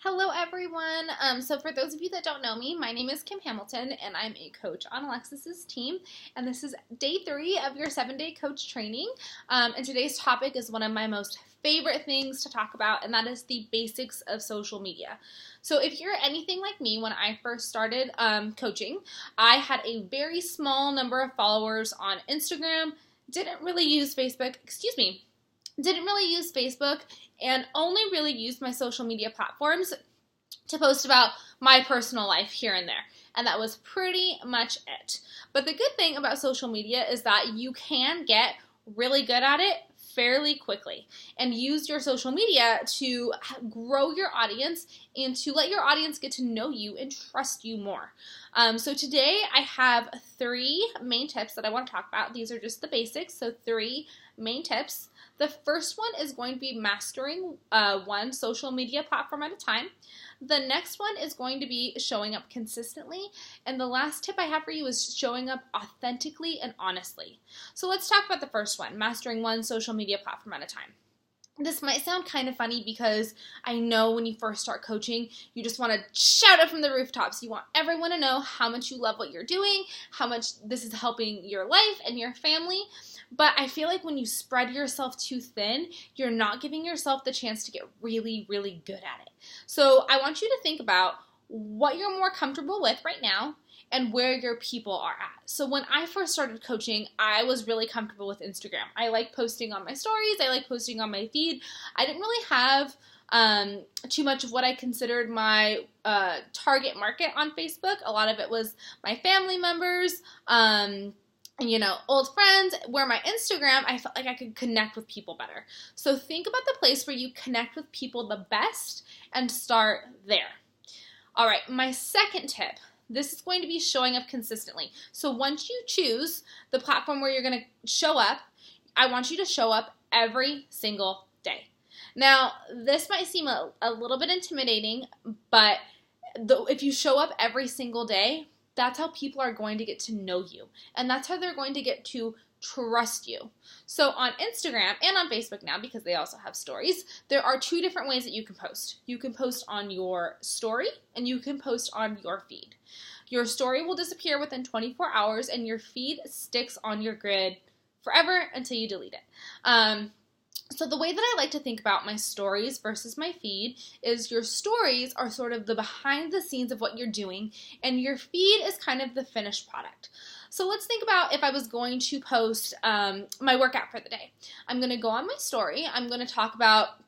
Hello, everyone. So for those of you that don't know me, my name is Kim Hamilton, and I'm a coach on Alexis's team. And this is day 3 of your 7-day coach training. And today's topic is one of my most favorite things to talk about, and that is the basics of social media. So if you're anything like me, when I first started coaching, I had a very small number of followers on Instagram, didn't really use Facebook, and only really used my social media platforms to post about my personal life here and there. And that was pretty much it. But the good thing about social media is that you can get really good at it fairly quickly and use your social media to grow your audience and to let your audience get to know you and trust you more. So today I have 3 main tips that I want to talk about. These are just the basics, so 3 main tips. The first one is going to be mastering one social media platform at a time. The next one is going to be showing up consistently. And the last tip I have for you is showing up authentically and honestly. So let's talk about the first one, mastering one social media platform at a time. This might sound kind of funny because I know when you first start coaching, you just want to shout it from the rooftops. You want everyone to know how much you love what you're doing, how much this is helping your life and your family. But I feel like when you spread yourself too thin, you're not giving yourself the chance to get really, really good at it. So I want you to think about what you're more comfortable with right now and where your people are at. So when I first started coaching, I was really comfortable with Instagram. I like posting on my stories. I like posting on my feed. I didn't really have too much of what I considered my target market on Facebook. A lot of it was my family members, old friends. Where my Instagram, I felt like I could connect with people better. So think about the place where you connect with people the best and start there. All right, my second tip. This is going to be showing up consistently. So once you choose the platform where you're going to show up, I want you to show up every single day. Now, this might seem a little bit intimidating, but if you show up every single day, that's how people are going to get to know you. And that's how they're going to get to trust you. So on Instagram and on Facebook now, because they also have stories, there are 2 different ways that you can post. You can post on your story and you can post on your feed. Your story will disappear within 24 hours and your feed sticks on your grid forever until you delete it. So the way that I like to think about my stories versus my feed is your stories are sort of the behind the scenes of what you're doing, and your feed is kind of the finished product. So let's think about if I was going to post my workout for the day. I'm going to go on my story. I'm going to talk about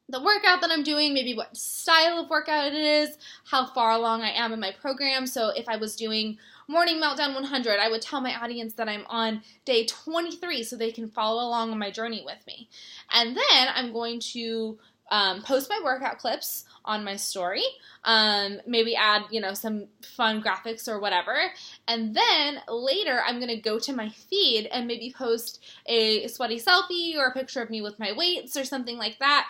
the workout that I'm doing, maybe what style of workout it is, how far along I am in my program. So if I was doing Morning Meltdown 100, I would tell my audience that I'm on day 23 so they can follow along on my journey with me. And then I'm going to post my workout clips on my story, maybe add, some fun graphics or whatever. And then later I'm going to go to my feed and maybe post a sweaty selfie or a picture of me with my weights or something like that.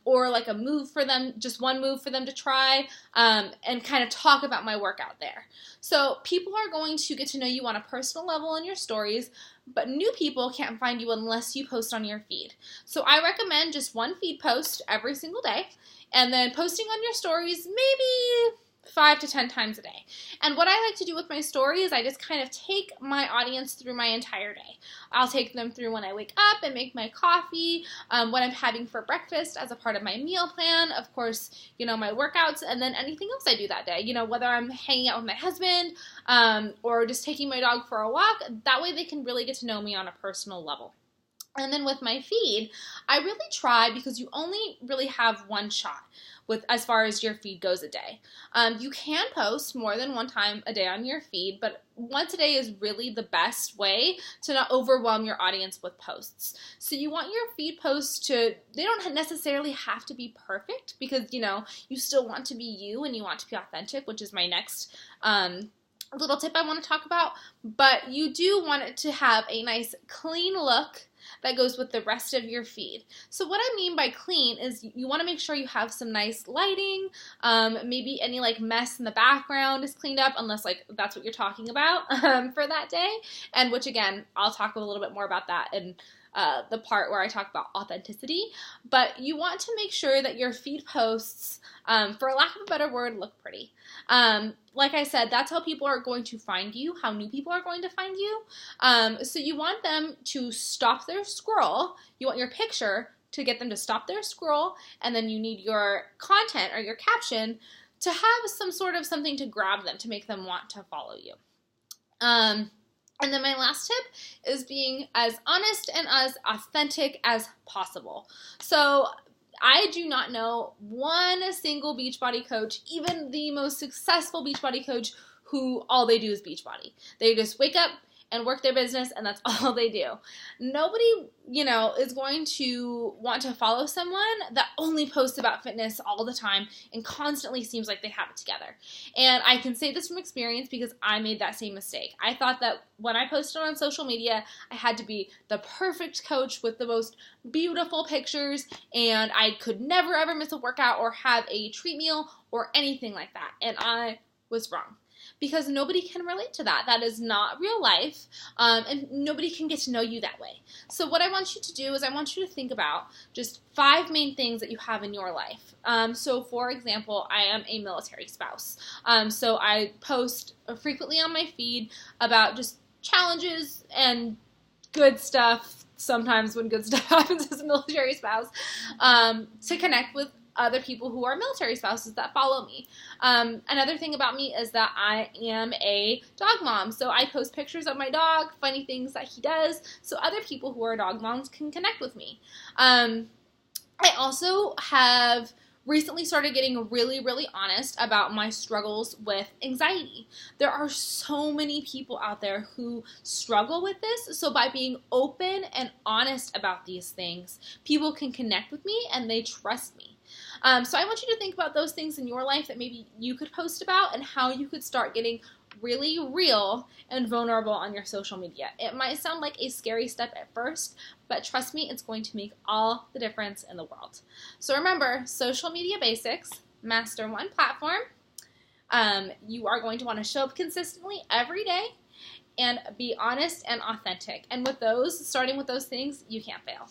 Or like a move for them, just one move for them to try, and kind of talk about my workout there. So people are going to get to know you on a personal level in your stories, but new people can't find you unless you post on your feed. So I recommend just one feed post every single day, and then posting on your stories maybe 5 to 10 times a day. And what I like to do with my story is I just kind of take my audience through my entire day. I'll take them through when I wake up and make my coffee, what I'm having for breakfast as a part of my meal plan, of course, my workouts, and then anything else I do that day, whether I'm hanging out with my husband or just taking my dog for a walk. That way they can really get to know me on a personal level. And then with my feed, I really try, because you only really have one shot with as far as your feed goes a day. You can post more than one time a day on your feed, but once a day is really the best way to not overwhelm your audience with posts. So you want your feed posts they don't necessarily have to be perfect, because, you still want to be you and you want to be authentic, which is my next little tip I want to talk about. But you do want it to have a nice clean look that goes with the rest of your feed. So what I mean by clean is you want to make sure you have some nice lighting, maybe any mess in the background is cleaned up, unless that's what you're talking about for that day, and which again, I'll talk a little bit more about that in the part where I talk about authenticity, but you want to make sure that your feed posts, for lack of a better word, look pretty. Like I said, that's how people are going to find you, how new people are going to find you. So you want them to stop their scroll. You want your picture to get them to stop their scroll, and then you need your content or your caption to have some sort of something to grab them, to make them want to follow you. And then my last tip is being as honest and as authentic as possible. So I do not know one single Beachbody coach, even the most successful Beachbody coach, who all they do is Beachbody. They just wake up and work their business, and that's all they do. Nobody, is going to want to follow someone that only posts about fitness all the time and constantly seems like they have it together. And I can say this from experience because I made that same mistake. I thought that when I posted on social media, I had to be the perfect coach with the most beautiful pictures, and I could never ever miss a workout or have a treat meal or anything like that. And I was wrong. Because nobody can relate to that. That is not real life, and nobody can get to know you that way. So what I want you to do is I want you to think about just 5 main things that you have in your life. So for example, I am a military spouse. So I post frequently on my feed about just challenges and good stuff, sometimes when good stuff happens as a military spouse, to connect with other people who are military spouses that follow me. Another thing about me is that I am a dog mom, so I post pictures of my dog, funny things that he does, so other people who are dog moms can connect with me. I also have recently started getting really, really honest about my struggles with anxiety. There are so many people out there who struggle with this, so by being open and honest about these things, people can connect with me and they trust me. So I want you to think about those things in your life that maybe you could post about and how you could start getting really real and vulnerable on your social media. It might sound like a scary step at first, but trust me, it's going to make all the difference in the world. So remember, social media basics, master one platform. You are going to want to show up consistently every day and be honest and authentic. And with those, starting with those things, you can't fail.